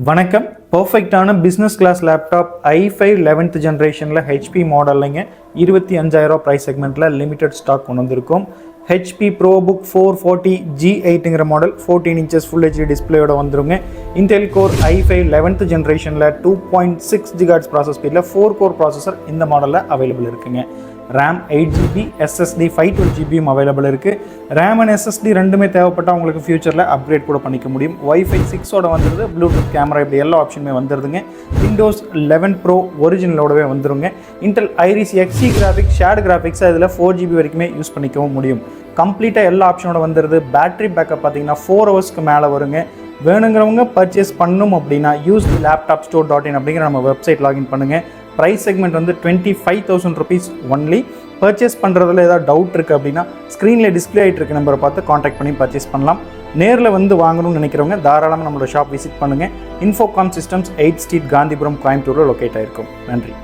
வணக்கம். பர்ஃபெக்டான business class laptop i5 11th ஜென்ரேஷனில் ஹெச்பி மாடலிங்க 25,000 ப்ரைஸ் செக்மெண்ட்டில் லிமிடெட் ஸ்டாக் கொண்டு வந்திருக்கோம். ஹெச்பி ப்ரோபுக் 440 G8ங்கிற மாடல் 14 inches ஃபுல் ஹெச்டி டிஸ்பிளேயோட வந்துருங்க. இன்டெல் கோர் i5 11th ஜென்ரேஷனில் 2.6 GHz ப்ராசஸ் ஸ்பீடில் 4 கோர் ப்ராசஸர் இந்த மாடலில் அவைலபிள் இருக்குங்க. RAM 8GB, SSD 512GBயும் அவைலபிள் இருக்குது. RAM அண்ட் SSD ரெண்டுமே தேவைப்பட்டால் உங்களுக்கு ஃபியூச்சரில் அப்கிரேட் கூட பண்ணிக்க முடியும். Wi-Fi 6ஓட வந்துடுது. ப்ளூடூத் கேமரா இப்படி எல்லா ஆப்ஷனுமே வந்துடுதுங்க. Windows 11 Pro ஒரிஜினலோடவே வந்துருங்க. Intel Iris Xe graphics shared கிராஃபிக்ஸை இதில் 4GB வரைக்குமே யூஸ் பண்ணிக்கவும் முடியும். கம்ப்ளீட்டாக எல்லா ஆப்ஷனோட வந்துடுது. பேட்டரி பேக்கப் பார்த்தீங்கன்னா 4 ஹவர்ஸ்க்கு மேலே வருங்க. வேணுங்கிறவங்க பர்ச்சேஸ் பண்ணணும் அப்படின்னா usedlaptopstore.in அப்படிங்கிற நம்ம வெப்சைட் லாகின் பண்ணுங்கள். ப்ரைஸ் செக்மெண்ட் வந்து 25,000 rupees ஒன்லி. பர்ச்சேஸ் பண்ணுறதுல ஏதாவது டவுட் இருக்குது அப்படின்னா ஸ்க்ரீனில் டிஸ்பிளே ஆகிட்டு இருக்க நம்பரை பார்த்து காண்டாக்ட் பண்ணி பர்ச்சேஸ் பண்ணலாம். நேரில் வந்து வாங்கணும்னு நினைக்கிறவங்க தாராளமாக நம்மளோட ஷாப் விசிட் பண்ணுங்கள். Infocom systems 8th Street, Gandhipuram, கோயம்புத்தூரில் லொக்கேட் ஆகிருக்கும். நன்றி.